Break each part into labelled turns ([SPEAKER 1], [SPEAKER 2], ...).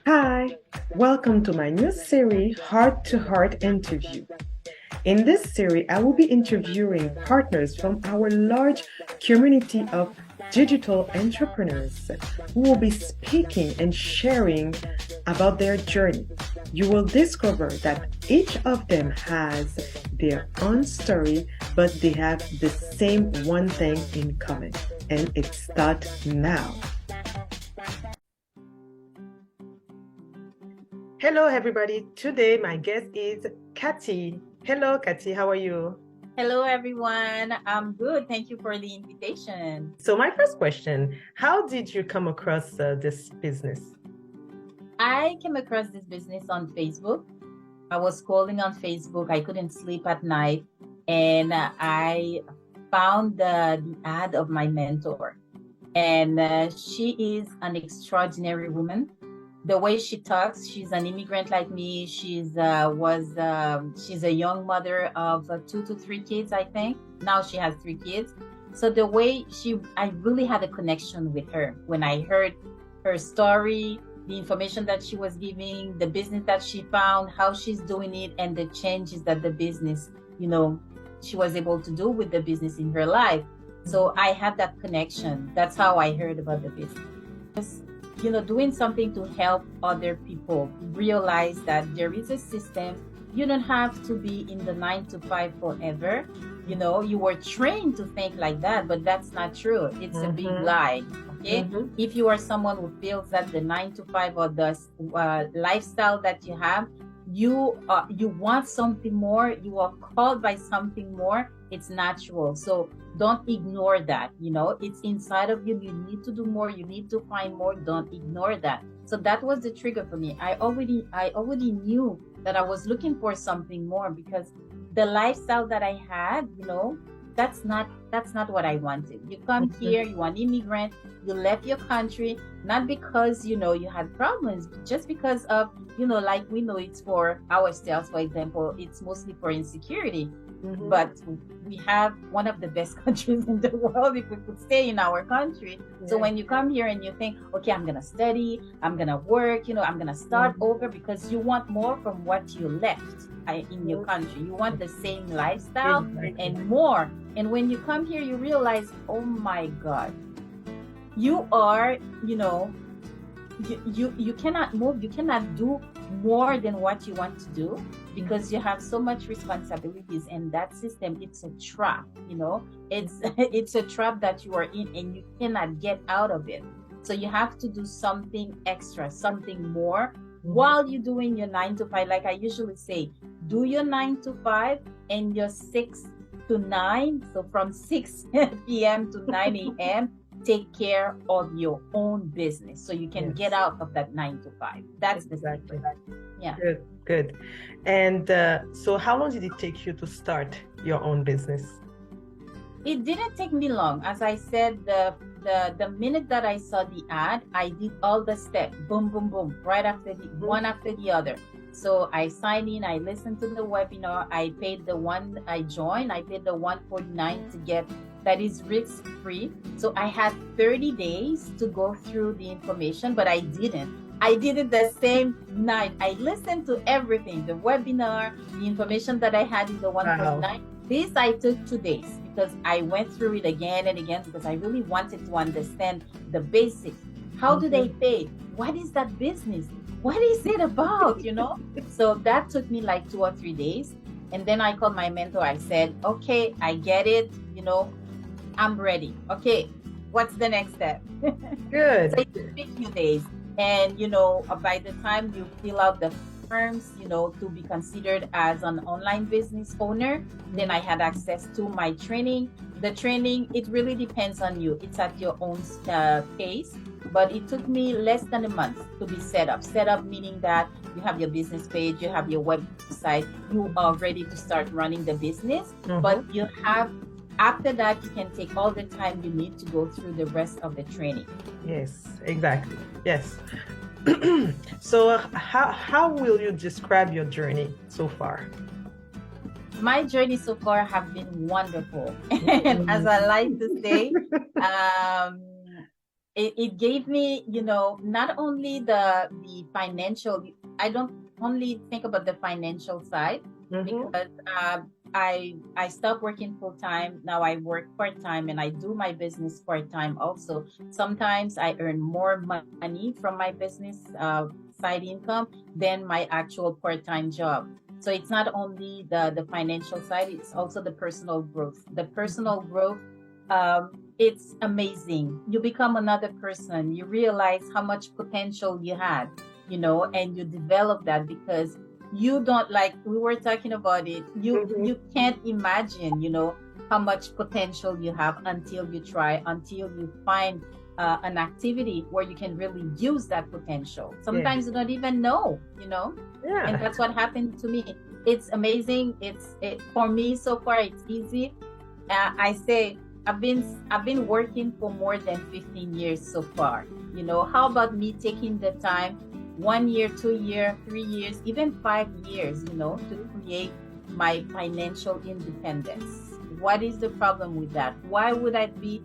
[SPEAKER 1] Hi, welcome to my new series, Heart to Heart Interview. In this series, I will be interviewing partners from our large community of digital entrepreneurs who will be speaking and sharing about their journey. You will discover that each of them has their own story, but they have the same one thing in common, and it starts now. Hello, everybody. Today, my guest is Kathy. Hello, Kathy. How are you?
[SPEAKER 2] Hello, everyone. I'm good. Thank you for the invitation.
[SPEAKER 1] So, my first question, how did you come across this business?
[SPEAKER 2] I came across this business on Facebook. I was scrolling on Facebook. I couldn't sleep at night. And I found the ad of my mentor. And she is an extraordinary woman. The way she talks, she's an immigrant like me. She's a young mother of 2 to 3 kids, I think. Now she has 3 kids. So the way I really had a connection with her when I heard her story, the information that she was giving, the business that she found, how she's doing it, and the changes that the business, she was able to do with the business in her life. So I had that connection. That's how I heard about the business. Doing something to help other people realize that there is a system. You don't have to be in the 9 to 5 forever. You were trained to think like that, but that's not true. It's a big lie. Okay. If you are someone who feels that the 9 to 5 or the lifestyle that you have, you want something more, you are called by something more, it's natural. So don't ignore that. It's inside of you. You need to do more. You need to find more. Don't ignore that. So that was the trigger for me. I already knew that I was looking for something more, because the lifestyle that I had, that's not what I wanted. You come here, you are an immigrant, you left your country, not because, you had problems, but just because of, like we know it's for ourselves, for example, it's mostly for insecurity. But we have one of the best countries in the world if we could stay in our country. So when you come here and you think, okay, I'm going to study, I'm going to work, I'm going to start over, because you want more from what you left in your country. You want the same lifestyle and more. And when you come here, you realize, oh my God, you are, you cannot move, you cannot do more than what you want to do, because you have so much responsibilities, and that system, it's a trap. It's a trap that you are in, and you cannot get out of it. So you have to do something extra, something more, while you're doing your 9 to 5. Like I usually say, do your 9 to 5 and your 6 to 9. So from 6 p.m. to 9 a.m. take care of your own business, so you can get out of that 9 to 5. That's exactly. Yeah.
[SPEAKER 1] Good. And so how long did it take you to start your own business?
[SPEAKER 2] It didn't take me long. As I said, the minute that I saw the ad, I did all the steps, boom, boom, boom, right after one after the other. So I signed in, I listened to the webinar, I paid the $149 to get, that is risk-free. So I had 30 days to go through the information, but I didn't. I did it the same night. I listened to everything, the webinar, the information that I had in the 149. This I took 2 days, because I went through it again and again, because I really wanted to understand the basics. How do they pay? What is that business? What is it about, So that took me like 2 or 3 days. And then I called my mentor. I said, okay, I get it. I'm ready. Okay, what's the next step?
[SPEAKER 1] Good.
[SPEAKER 2] So it took me a few days. And, by the time you fill out the forms, to be considered as an online business owner, then I had access to my training. The training, it really depends on you. It's at your own pace. But it took me less than a month to be set up. Set up meaning that you have your business page, you have your website, you are ready to start running the business. But you have, after that, you can take all the time you need to go through the rest of the training.
[SPEAKER 1] Yes, exactly. Yes. So how will you describe your journey so far?
[SPEAKER 2] My journey so far have been wonderful. And as I like to say, um, it gave me, not only the financial, I don't only think about the financial side because I stopped working full time. Now I work part time and I do my business part time also. Sometimes I earn more money from my business side income than my actual part time job. So it's not only the financial side, it's also the personal growth. The personal growth, it's amazing. You become another person. You realize how much potential you had, and you develop that because you don't, like we were talking about it, you can't imagine, how much potential you have until you try, until you find an activity where you can really use that potential. Sometimes you don't even know, and that's what happened to me. It's amazing. For me so far, it's easy. I say I've been working for more than 15 years so far. How about me taking the time, 1 year, 2 year, 3 years, even 5 years, to create my financial independence? What is the problem with that? Why would I be,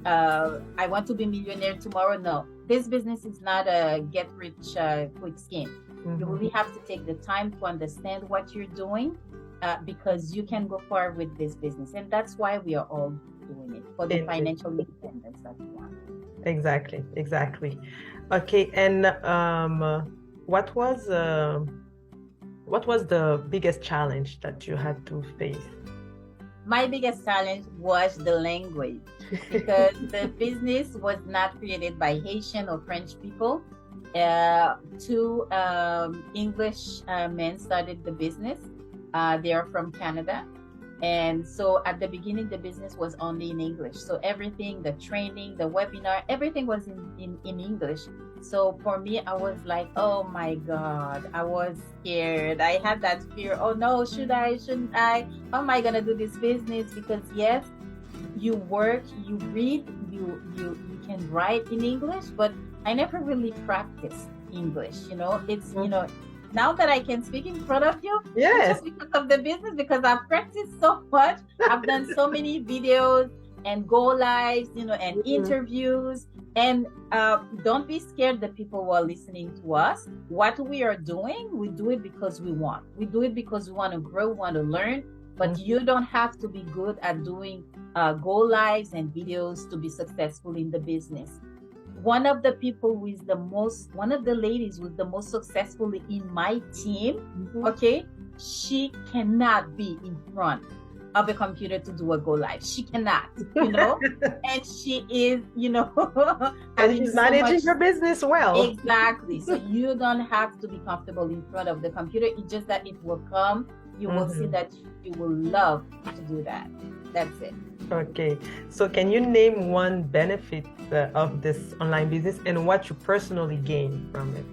[SPEAKER 2] I want to be millionaire tomorrow? No, this business is not a get rich quick scheme. You really have to take the time to understand what you're doing because you can go far with this business. And that's why we are all doing it, for the financial independence that we want.
[SPEAKER 3] Exactly. Okay, and what was the biggest challenge that you had to face?
[SPEAKER 2] My biggest challenge was the language because the business was not created by Haitian or French people. Two English men started the business. They are from Canada. And so at the beginning, the business was only in English. So everything, the training, the webinar, everything was in English. So for me, I was like, oh my God, I was scared. I had that fear. Oh no, should I, shouldn't I? How am I going to do this business? Because yes, you work, you read, you can write in English, but I never really practiced English. It's, now that I can speak in front of you,
[SPEAKER 3] yes,
[SPEAKER 2] just because of the business, because I've practiced so much. I've done so many videos and go lives, and interviews. And don't be scared, the people who are listening to us. What we are doing, we do it because we want. We do it because we want to grow, want to learn. But you don't have to be good at doing go lives and videos to be successful in the business. One of the ladies who's the most successful in my team, okay, she cannot be in front of a computer to do a go live. She cannot, and she is,
[SPEAKER 3] and she's managing her business well.
[SPEAKER 2] Exactly. So you don't have to be comfortable in front of the computer. It's just that it will come. You will see that you will love to do that. That's it.
[SPEAKER 3] Okay, so can you name one benefit of this online business and what you personally gain from it?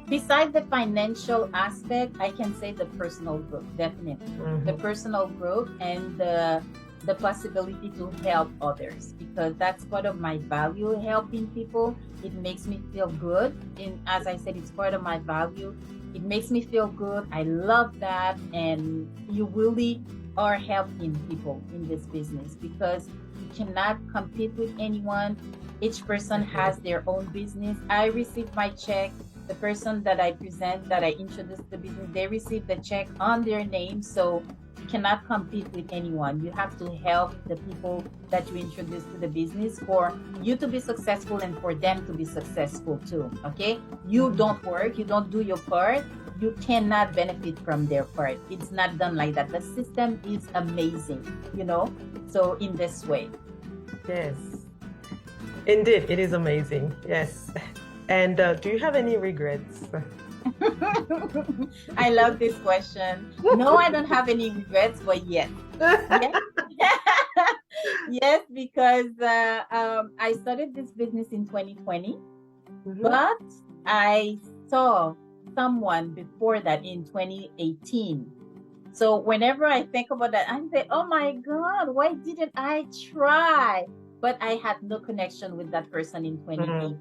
[SPEAKER 2] Besides the financial aspect, I can say the personal growth, definitely. The personal growth and the possibility to help others, because that's part of my value, helping people. It makes me feel good. And as I said, it's part of my value. It makes me feel good. I love that. And you really are helping people in this business because you cannot compete with anyone. Each person has their own business. I receive my check. The person that I present, that I introduce the business, they receive the check on their name. So you cannot compete with anyone. You have to help the people that you introduce to the business for you to be successful and for them to be successful too. Okay? You don't work, you don't do your part, you cannot benefit from their part. It's not done like that. The system is amazing, so in this way.
[SPEAKER 3] Yes, indeed, it is amazing. Yes. And do you have any regrets?
[SPEAKER 2] I love this question. No, I don't have any regrets, but yes. Yes, because I started this business in 2020, but I saw someone before that in 2018. So whenever I think about that, I say, oh my God, why didn't I try? But I had no connection with that person in 2018.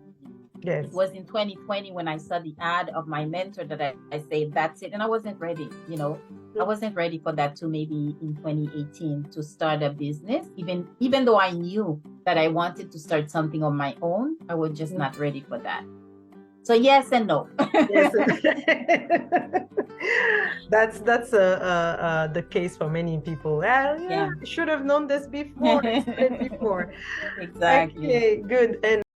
[SPEAKER 3] Yes.
[SPEAKER 2] It was in 2020 when I saw the ad of my mentor that I said, that's it. And I wasn't ready, you know. I wasn't ready for that too, maybe in 2018 to start a business. Even though I knew that I wanted to start something on my own, I was just not ready for that. So yes and no.
[SPEAKER 3] Yes. That's the case for many people. Well, yeah,
[SPEAKER 2] Yeah.
[SPEAKER 3] I should have known this before. Before.
[SPEAKER 2] Exactly.
[SPEAKER 3] Okay, good. And